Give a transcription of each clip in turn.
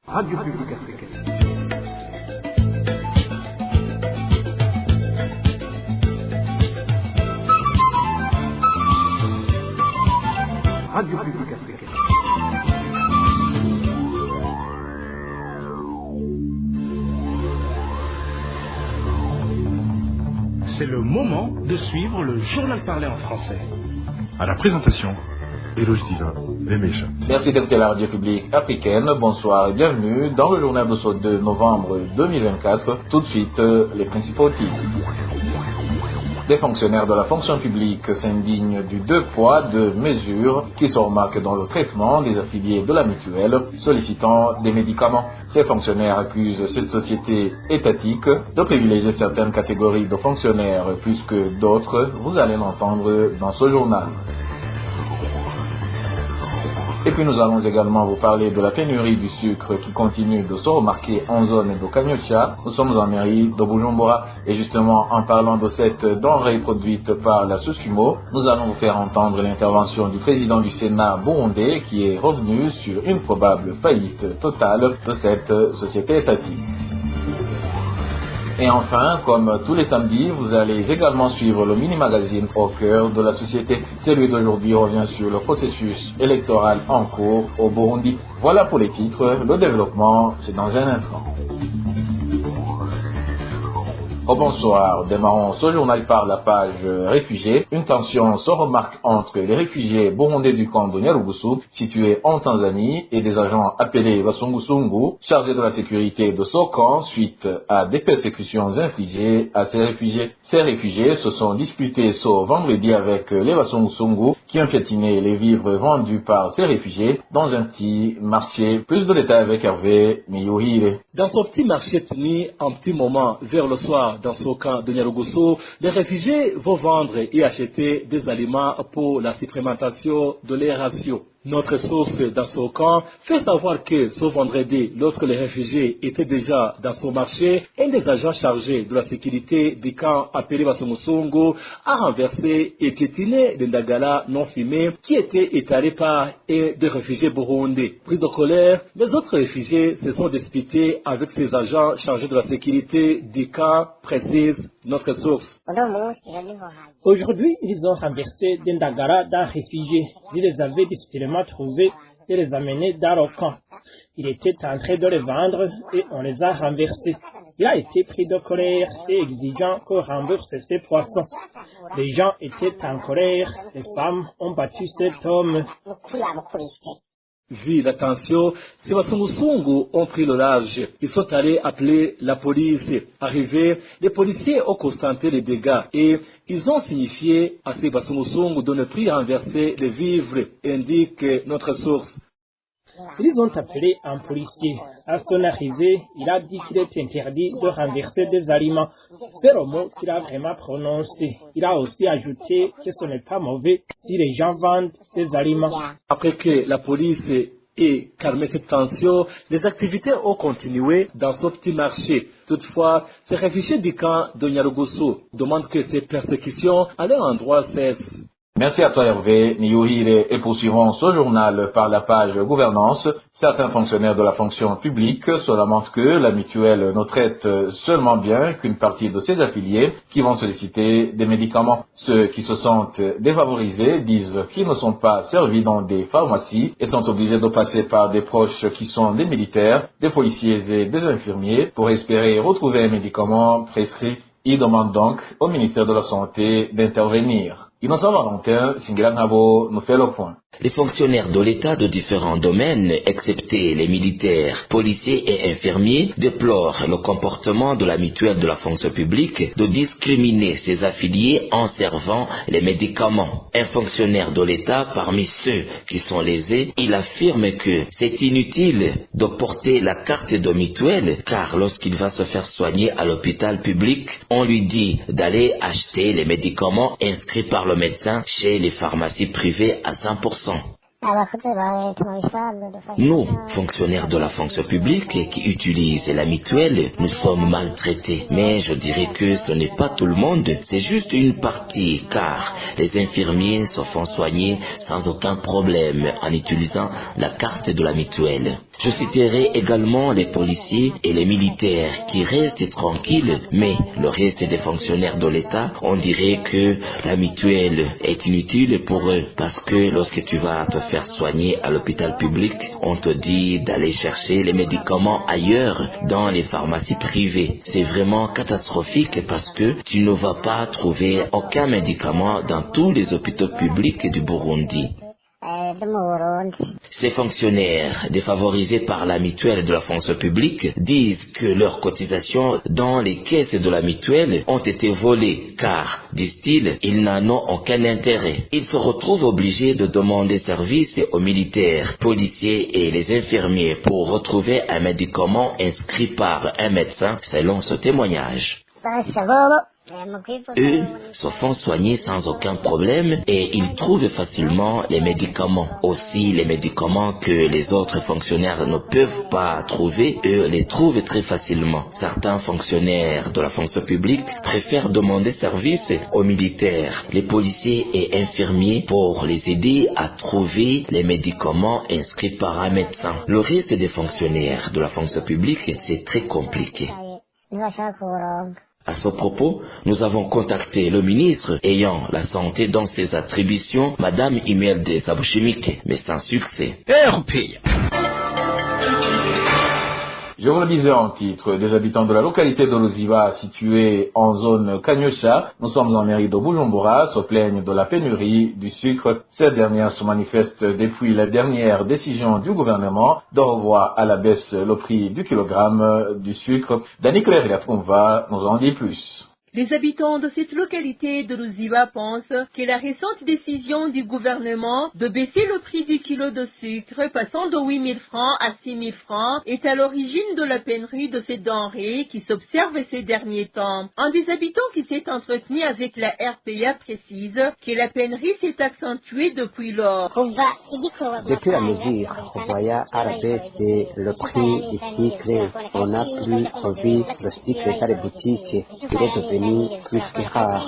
Radio Publique Africaine. Radio Publique Africaine. C'est le moment de suivre le journal parlé en français. À la présentation, Eloge Diva, les méchants. Merci d'écouter la radio publique africaine. Bonsoir et bienvenue dans le journal de ce 2 novembre 2024. Tout de suite, les principaux titres. Des fonctionnaires de la fonction publique s'indignent du 2 poids, 2 mesures qui se remarquent dans le traitement des affiliés de la mutuelle sollicitant des médicaments. Ces fonctionnaires accusent cette société étatique de privilégier certaines catégories de fonctionnaires plus que d'autres. Vous allez l'entendre dans ce journal. Et puis nous allons également vous parler de la pénurie du sucre qui continue de se remarquer en zone de Kanyosha. Nous sommes en mairie de Bujumbura et justement en parlant de cette denrée produite par la Suskumo, nous allons vous faire entendre l'intervention du président du Sénat burundais qui est revenu sur une probable faillite totale de cette société étatique. Et enfin, comme tous les samedis, vous allez également suivre le mini-magazine au cœur de la société. Celui d'aujourd'hui revient sur le processus électoral en cours au Burundi. Voilà pour les titres. Le développement, c'est dans un instant. Oh, bonsoir, démarrons ce journal par la page réfugiés. Une tension se remarque entre les réfugiés burundais du camp de Nyarugusu, situé en Tanzanie, et des agents appelés Basungusungu, chargés de la sécurité de ce camp suite à des persécutions infligées à ces réfugiés. Ces réfugiés se sont disputés ce vendredi avec les Basungusungu qui ont piétiné les vivres vendus par ces réfugiés dans un petit marché. Plus de détails avec Hervé Miyuhire. Dans ce petit marché tenu un petit moment vers le soir, dans ce camp de Nyarugusu, les réfugiés vont vendre et acheter des aliments pour la supplémentation de leurs rations. Notre source dans ce camp fait savoir que ce vendredi, lorsque les réfugiés étaient déjà dans ce marché, un des agents chargés de la sécurité du camp appelé Basungusungu a renversé et piétiné des ndagala non fumés qui étaient étalés par un des réfugiés burundais. Pris de colère, les autres réfugiés se sont disputés avec ces agents chargés de la sécurité du camp, précise notre source. Aujourd'hui, ils ont renversé des ndagala d'un réfugié. Ils les avaient difficilement trouvés et les amenés dans le camp. Il était en train de les vendre et on les a renversés. Il a été pris de colère et exigeant qu'on rembourse ces poissons. Les gens étaient en colère, les femmes ont battu cet homme. Vu la tension, ces Basungusungu ont pris le large. Ils sont allés appeler la police. Arrivés, les policiers ont constaté les dégâts et ils ont signifié à ces Basungusungu de ne plus renverser les vivres, indique notre source. Ils ont appelé un policier. À son arrivée, il a dit qu'il est interdit de renverser des aliments. C'est le mot qu'il a vraiment prononcé. Il a aussi ajouté que ce n'est pas mauvais si les gens vendent des aliments. Après que la police ait calmé cette tension, les activités ont continué dans ce petit marché. Toutefois, ces réfugiés du camp de Nyarugusu demandent que ces persécutions à leur endroit cessent. Merci à toi Hervé Miyuhire et poursuivons ce journal par la page gouvernance. Certains fonctionnaires de la fonction publique se lamentent que la mutuelle ne traite seulement bien qu'une partie de ses affiliés qui vont solliciter des médicaments. Ceux qui se sentent défavorisés disent qu'ils ne sont pas servis dans des pharmacies et sont obligés de passer par des proches qui sont des militaires, des policiers et des infirmiers pour espérer retrouver un médicament prescrit. Ils demandent donc au ministère de la Santé d'intervenir. Innocent Valentin, Singilangabo nous fait le point. Les fonctionnaires de l'État de différents domaines, excepté les militaires, policiers et infirmiers, déplorent le comportement de la mutuelle de la fonction publique de discriminer ses affiliés en servant les médicaments. Un fonctionnaire de l'État, parmi ceux qui sont lésés, il affirme que c'est inutile de porter la carte de mutuelle car lorsqu'il va se faire soigner à l'hôpital public, on lui dit d'aller acheter les médicaments inscrits par le médecin chez les pharmacies privées à 100%. Nous, fonctionnaires de la fonction publique qui utilisent la mutuelle, nous sommes maltraités. Mais je dirais que ce n'est pas tout le monde, c'est juste une partie, car les infirmiers se font soigner sans aucun problème en utilisant la carte de la mutuelle. Je citerai également les policiers et les militaires qui restent tranquilles, mais le reste des fonctionnaires de l'État, on dirait que la mutuelle est inutile pour eux, parce que lorsque tu vas te faire soigner à l'hôpital public, on te dit d'aller chercher les médicaments ailleurs, dans les pharmacies privées. C'est vraiment catastrophique parce que tu ne vas pas trouver aucun médicament dans tous les hôpitaux publics du Burundi. Ces fonctionnaires, défavorisés par la mutuelle de la fonction publique, disent que leurs cotisations dans les caisses de la mutuelle ont été volées, car, disent-ils, ils n'en ont aucun intérêt. Ils se retrouvent obligés de demander service aux militaires, policiers et les infirmiers pour retrouver un médicament inscrit par un médecin, selon ce témoignage. Eux se font soigner sans aucun problème et ils trouvent facilement les médicaments. Aussi, les médicaments que les autres fonctionnaires ne peuvent pas trouver, eux les trouvent très facilement. Certains fonctionnaires de la fonction publique préfèrent demander service aux militaires, les policiers et infirmiers pour les aider à trouver les médicaments inscrits par un médecin. Le reste des fonctionnaires de la fonction publique, c'est très compliqué. À ce propos, nous avons contacté le ministre ayant la santé dans ses attributions, Madame Imelda Sabushimike, mais sans succès. Je vous le disais en titre, des habitants de la localité de Luziba, située en zone Kanyosha, nous sommes en mairie de Bujumbura, se plaignent de la pénurie du sucre. Cette dernière se manifeste depuis la dernière décision du gouvernement de revoir à la baisse le prix du kilogramme du sucre. Dani Claire Gatrumva nous en dit plus. Les habitants de cette localité de Luziba pensent que la récente décision du gouvernement de baisser le prix du kilo de sucre, passant de 8 000 francs à 6 000 francs, est à l'origine de la pénurie de ces denrées qui s'observe ces derniers temps. Un des habitants qui s'est entretenu avec la RPA précise que la pénurie s'est accentuée depuis lors. Depuis la mesure envoyée à la baisse le prix du sucre, on n'a plus envie le sucre dans les boutiques. Il est devenu plus que rare.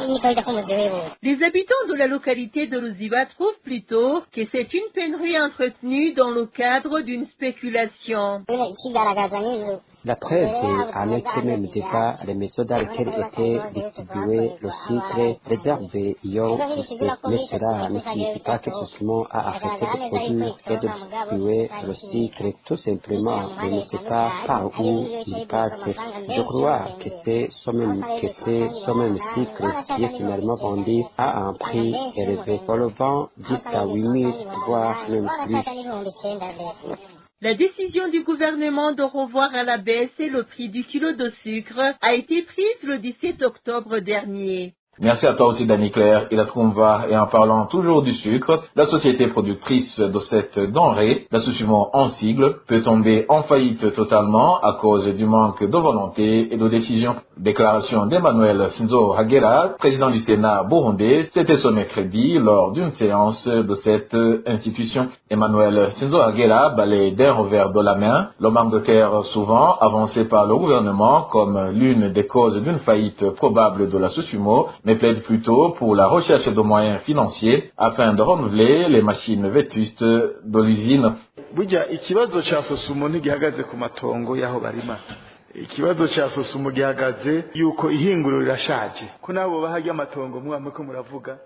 Les habitants de la localité de Luziba trouvent plutôt que c'est une pénurie entretenue dans le cadre d'une spéculation. La preuve en était même déjà les méthodes dans lesquelles était distribué le sucre réservé ayant poussé. Mais cela ne signifie pas que ce moment a arrêté de produire et de distribuer le sucre. Tout simplement, on ne sait pas par où il passe. Je crois que c'est ce même sucre qui est finalement vendu à un prix élevé. On le vend jusqu'à 8 000, voire même plus. La décision du gouvernement de revoir à la baisse le prix du kilo de sucre a été prise le 17 octobre dernier. Merci à toi aussi, Dani Claire. Et la Trumva, et en parlant toujours du sucre, la société productrice de cette denrée, la Sussumo en sigle, peut tomber en faillite totalement à cause du manque de volonté et de décision. Déclaration d'Emmanuel Sinzo Hagera, président du Sénat burundais, c'était ce mercredi lors d'une séance de cette institution. Emmanuel Sinzo Hagera balaye d'un revers de la main le manque de terre souvent avancé par le gouvernement comme l'une des causes d'une faillite probable de la Sussumo, mais plaide plutôt pour la recherche de moyens financiers afin de renouveler les machines vétustes de l'usine. Burya ikibazo cha Sosumo ntigihagaze ku matongo yaho barima. Ikibazo cha Sosumo gihagaze yuko ihinguro rirashaje. Ko nabo bahajya amatongo mwamwe ko muravuga.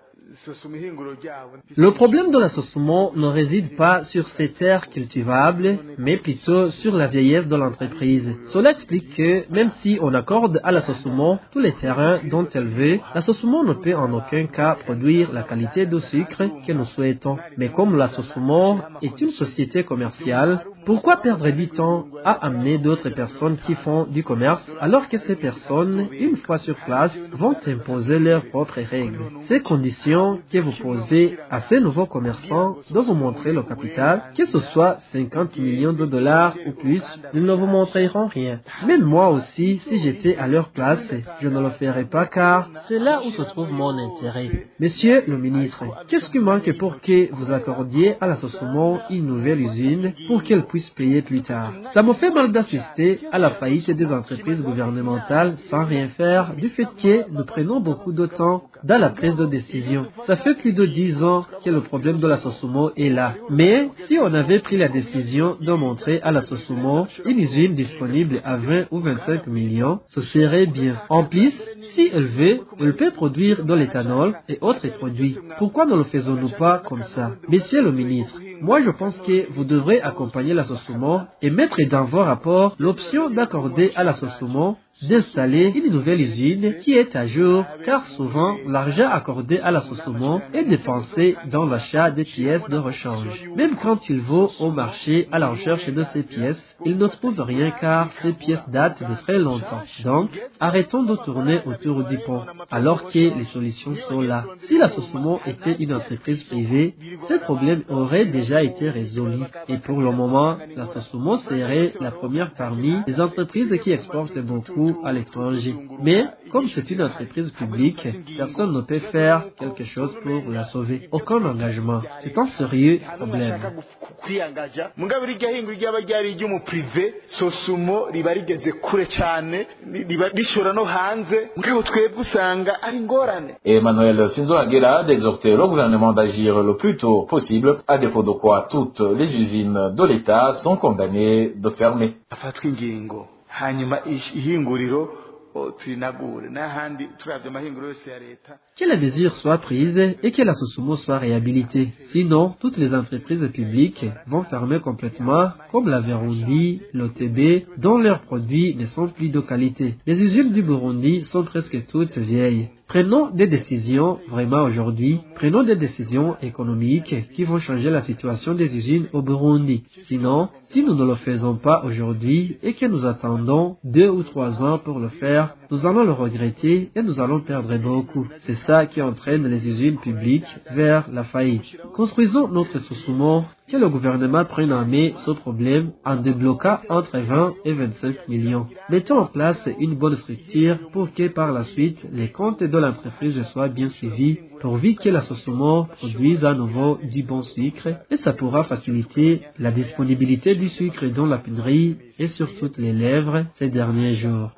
Le problème de la Sosumo ne réside pas sur ces terres cultivables, mais plutôt sur la vieillesse de l'entreprise. Cela explique que, même si on accorde à la Sosumo tous les terrains dont elle veut, la Sosumo ne peut en aucun cas produire la qualité de sucre que nous souhaitons. Mais comme la Sosumo est une société commerciale, Pourquoi perdre du temps à amener d'autres personnes qui font du commerce alors que ces personnes, une fois sur place, vont imposer leurs propres règles? Ces conditions que vous posez à ces nouveaux commerçants de vous montrer le capital, que ce soit 50 millions de dollars ou plus, ils ne vous montreront rien. Même moi aussi, si j'étais à leur place, je ne le ferais pas car c'est là où se trouve mon intérêt. Monsieur le ministre, qu'est-ce qui manque pour que vous accordiez à la Sosumo une nouvelle usine pour qu'elle puisse payer plus tard? Ça me fait mal d'assister à la faillite des entreprises gouvernementales sans rien faire du fait que nous prenons beaucoup de temps dans la prise de décision. Ça fait plus de 10 ans que le problème de la Sosumo est là. Mais si on avait pris la décision de montrer à la Sosumo une usine disponible à 20 ou 25 millions, ce serait bien. En plus, si elle veut, elle peut produire de l'éthanol et autres produits. Pourquoi ne le faisons-nous pas comme ça? Monsieur le ministre, moi je pense que vous devrez accompagner la Sosumo et mettre dans vos rapports l'option d'accorder à la Sosumo d'installer une nouvelle usine qui est à jour, car souvent l'argent accordé à la Sosumo est dépensé dans l'achat des pièces de rechange. Même quand il va au marché à la recherche de ces pièces, il ne trouve rien car ces pièces datent de très longtemps. Donc, arrêtons de tourner autour du pont, alors que les solutions sont là. Si la Sosumo était une entreprise privée, ces problèmes auraient déjà été résolus. Et pour le moment, la Sosumo serait la première parmi les entreprises qui exportent beaucoup à l'étranger. Mais, comme c'est une entreprise publique, personne ne peut faire quelque chose pour la sauver. Aucun engagement. C'est un sérieux problème. Emmanuel Sinzoagera d'exhorter le gouvernement d'agir le plus tôt possible, à défaut de quoi toutes les usines de l'État sont condamnées de fermer. Que les mesures soient prises et que la Sosumo soit réhabilitée. Sinon, toutes les entreprises publiques vont fermer complètement, comme la Burundi, l'OTB, dont leurs produits ne sont plus de qualité. Les usines du Burundi sont presque toutes vieilles. Prenons des décisions vraiment aujourd'hui. Prenons des décisions économiques qui vont changer la situation des usines au Burundi. Sinon, si nous ne le faisons pas aujourd'hui et que nous attendons 2 ou 3 ans pour le faire, nous allons le regretter et nous allons perdre beaucoup. C'est ça qui entraîne les usines publiques vers la faillite. Construisons notre Sosumo, que le gouvernement prenne en main ce problème en débloquant entre 20 et 25 millions. Mettons en place une bonne structure pour que par la suite les comptes de l'entreprise soient bien suivis, pourvu que la Sosumo produise à nouveau du bon sucre, et ça pourra faciliter la disponibilité du sucre dans la pénurie et sur toutes les lèvres ces derniers jours.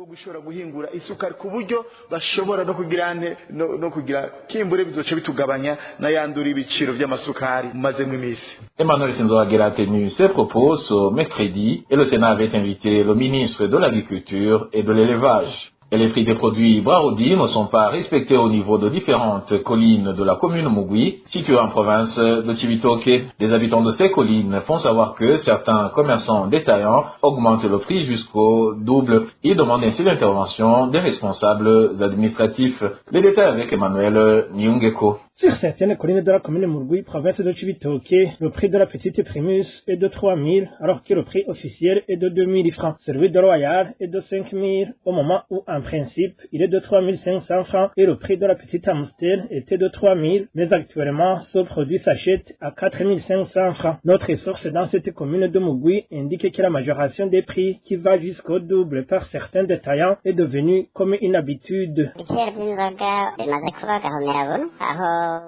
Emmanuel Sinzoagera a tenu ses propos ce mercredi et le Sénat avait invité le ministre de l'Agriculture et de l'Élevage. Et les prix des produits Brarodi ne sont pas respectés au niveau de différentes collines de la commune Mugwi, située en province de Cibitoke. Les habitants de ces collines font savoir que certains commerçants détaillants augmentent le prix jusqu'au double. Ils demandent ainsi l'intervention des responsables administratifs. Les détails avec Emmanuel Nyungeko. Sur certaines collines de la commune Murgui, province de Cibitoke, le prix de la petite primus est de 3 000, alors que le prix officiel est de 2 000 francs. Celui de Royal est de 5 000, au moment où, en principe, il est de 3 500 francs, et le prix de la petite Amstel était de 3 000, mais actuellement, ce produit s'achète à 4 500 francs. Notre source dans cette commune de Mugwi indique que la majoration des prix, qui va jusqu'au double par certains détaillants, est devenue comme une habitude.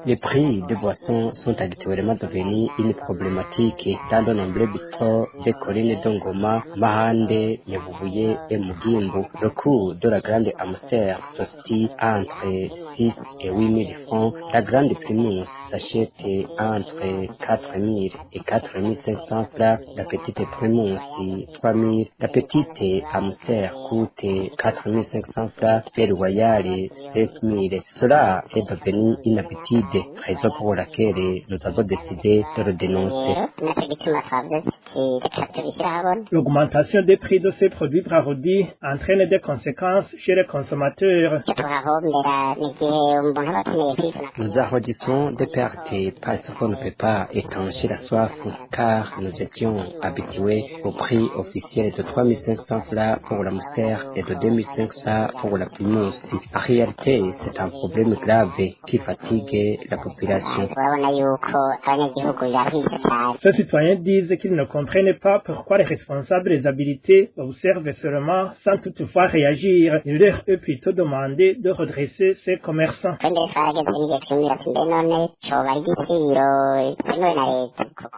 Les prix des boissons sont actuellement devenus une problématique dans de nombreux bistrots des collines d'Ongoma, Mahande, Nyavubuye et Mugimbu. Le coût de la grande Amstel s'oscille entre 6 et 8 000 francs. La grande Primus s'achète entre 4 000 et 4 500 francs. La petite Primus, 3 000. La petite Amstel coûte 4 500 francs et le Royal 5 000. Cela est devenu une habitude, raison pour laquelle nous avons décidé de le dénoncer. L'augmentation des prix de ces produits Brarodi entraîne des conséquences confiance chez les consommateurs. Nous arrondissons des pertes parce qu'on ne peut pas étancher la soif car nous étions habitués au prix officiel de 3500 francs pour la moustaire et de 2500 pour la plumousse. En réalité, c'est un problème grave qui fatigue la population. Ces citoyens disent qu'ils ne comprennent pas pourquoi les responsables des habilités observent seulement sans toutefois réagir. Il leur est plutôt demandé de redresser ces commerçants.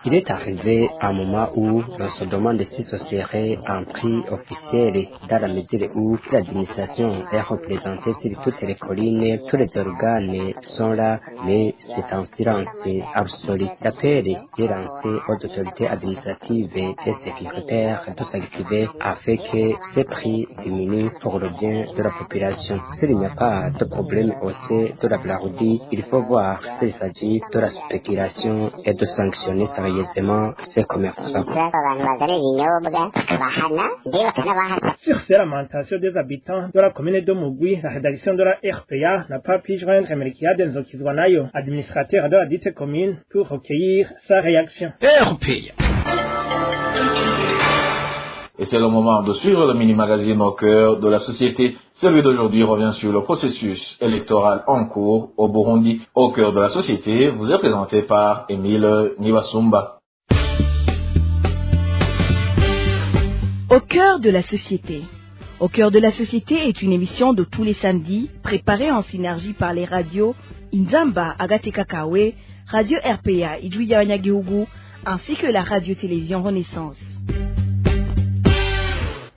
Il est arrivé un moment où l'on se demande si ce serait un prix officiel dans la mesure où l'administration est représentée sur toutes les collines, tous les organes sont là, mais c'est un silence absolu. L'appel est lancé aux autorités administratives et sécuritaires de s'activer afin que ces prix diminuent pour le bien de la population. S'il n'y a pas de problème aussi de la blagoudie, il faut voir s'il s'agit de la spéculation et de sanctionner sérieusement ces commerçants. Sur ces lamentations des habitants de la commune de Mugwi, la rédaction de la RPA n'a pas pu joindre Melkia Denzokizwanayo, administrateur de la dite commune, pour recueillir sa réaction. RPA. Et c'est le moment de suivre le mini-magazine au cœur de la société. Celui d'aujourd'hui revient sur le processus électoral en cours au Burundi. Au cœur de la société vous est présenté par Émile Niwasumba. Au cœur de la société. Au cœur de la société est une émission de tous les samedis, préparée en synergie par les radios Inzamba Agatekakawe, Radio RPA Ijuya Wanyagihugu, ainsi que la radio-télévision Renaissance.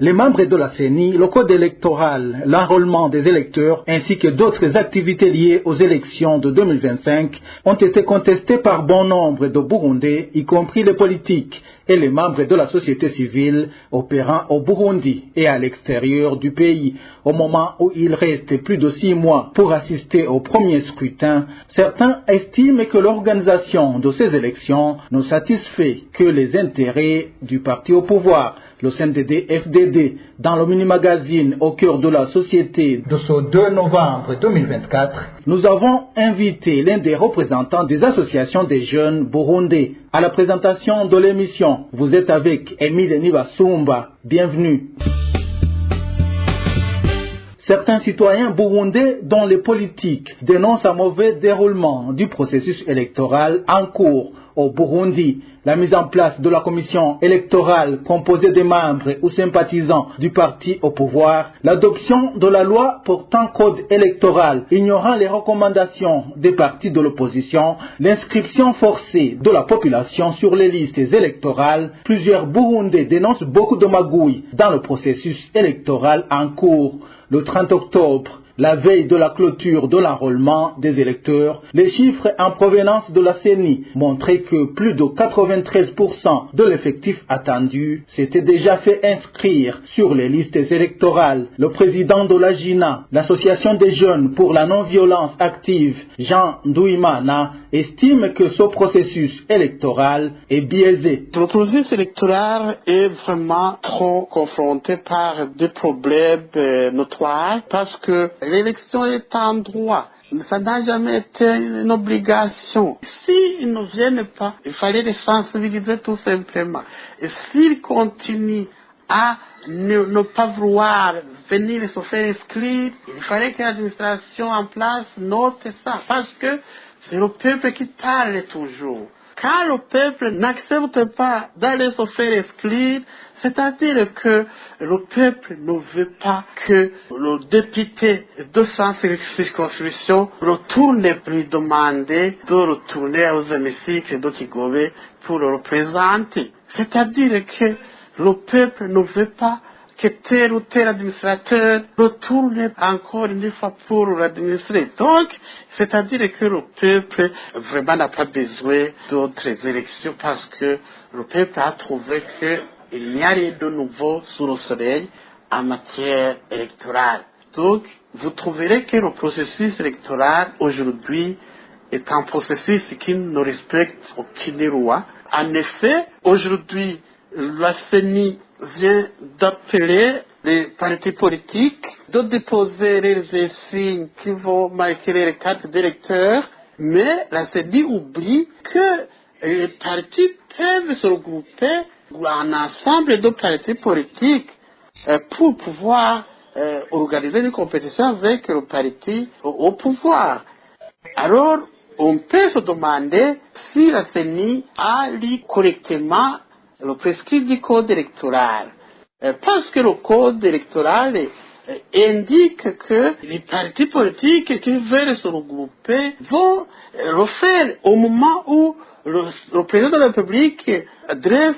Les membres de la CENI, le code électoral, l'enrôlement des électeurs ainsi que d'autres activités liées aux élections de 2025 ont été contestés par bon nombre de Burundais, y compris les politiques et les membres de la société civile opérant au Burundi et à l'extérieur du pays. Au moment où il reste plus de 6 mois pour assister au premier scrutin, certains estiment que l'organisation de ces élections ne satisfait que les intérêts du parti au pouvoir, le CNDD-FDD. Dans le mini-magazine au cœur de la société de ce 2 novembre 2024, nous avons invité l'un des représentants des associations des jeunes burundais. À la présentation de l'émission, vous êtes avec Émile Niwasumba. Bienvenue. Certains citoyens burundais dont les politiques dénoncent un mauvais déroulement du processus électoral en cours au Burundi. La mise en place de la commission électorale composée des membres ou sympathisants du parti au pouvoir, l'adoption de la loi portant code électoral ignorant les recommandations des partis de l'opposition, l'inscription forcée de la population sur les listes électorales, plusieurs Burundais dénoncent beaucoup de magouilles dans le processus électoral en cours. Le 30 octobre, la veille de la clôture de l'enrôlement des électeurs, les chiffres en provenance de la CENI montraient que plus de 93% de l'effectif attendu s'était déjà fait inscrire sur les listes électorales. Le président de la JINA, l'association des jeunes pour la non-violence active, Jean Ndouimana, estime que ce processus électoral est biaisé. Le processus électoral est vraiment trop confronté par des problèmes notoires parce que l'élection est un droit. Ça n'a jamais été une obligation. S'ils ne viennent pas, il fallait les sensibiliser tout simplement. Et s'ils continuent à ne pas vouloir venir se faire inscrire, il fallait que l'administration en place note ça. Parce que c'est le peuple qui parle toujours. Quand le peuple n'accepte pas d'aller se faire inscrire, c'est-à-dire que le peuple ne veut pas que le député de sa circonscription retourne lui demander de retourner aux hémicycles de Kigobe pour le représenter. C'est-à-dire que le peuple ne veut pas que tel ou tel administrateur retourne encore une fois pour l'administrer. Donc, c'est-à-dire que le peuple vraiment n'a pas besoin d'autres élections parce que le peuple a trouvé qu'il n'y a rien de nouveau sous le soleil en matière électorale. Donc, vous trouverez que le processus électoral aujourd'hui est un processus qui ne respecte aucune loi. En effet, aujourd'hui, la CENI vient d'appeler les partis politiques de déposer les insignes qui vont marquer les cartes d'électeurs, mais la CENI oublie que les partis peuvent se regrouper en ensemble de partis politiques pour pouvoir organiser une compétition avec le parti au pouvoir. Alors, on peut se demander si la CENI a lu correctement le prescrit du code électoral. Parce que le code électoral indique que les partis politiques qui veulent se regrouper vont le faire au moment où le président de la République adresse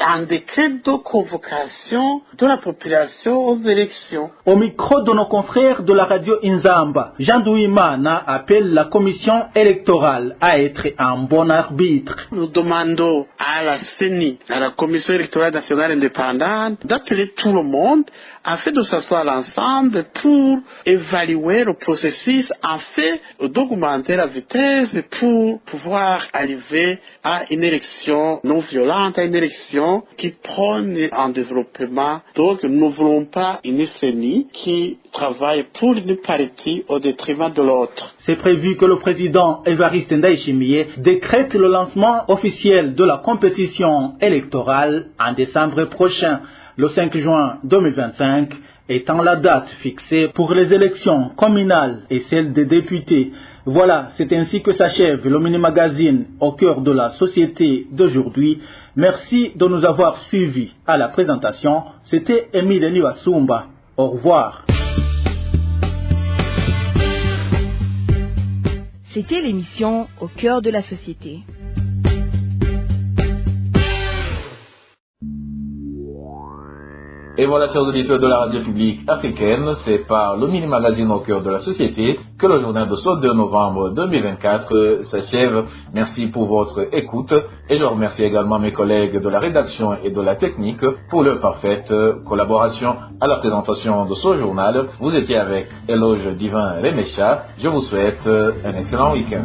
un décret de convocation de la population aux élections. Au micro de nos confrères de la radio Inzamba, Jean Douimana appelle la commission électorale à être un bon arbitre. Nous demandons à la CENI, à la commission électorale nationale indépendante, d'appeler tout le monde afin de s'asseoir ensemble pour évaluer le processus afin d'augmenter la vitesse pour pouvoir arriver à une élection non violente, à une élection qui prône un développement. Donc, nous ne voulons pas une CENI qui travaille pour une partie au détriment de l'autre. C'est prévu que le président Évariste Ndayishimiye décrète le lancement officiel de la compétition électorale en décembre prochain, le 5 juin 2025, étant la date fixée pour les élections communales et celles des députés. Voilà, c'est ainsi que s'achève le mini-magazine au cœur de la société d'aujourd'hui. Merci de nous avoir suivis à la présentation. C'était Émile Niwasumba. Au revoir. C'était l'émission Au cœur de la société. Et voilà, chers auditeurs de la radio publique africaine, c'est par le mini-magazine Au cœur de la société que le journal de ce 2 novembre 2024 s'achève. Merci pour votre écoute et je remercie également mes collègues de la rédaction et de la technique pour leur parfaite collaboration à la présentation de ce journal. Vous étiez avec Eloge Divin Remecha. Je vous souhaite un excellent week-end.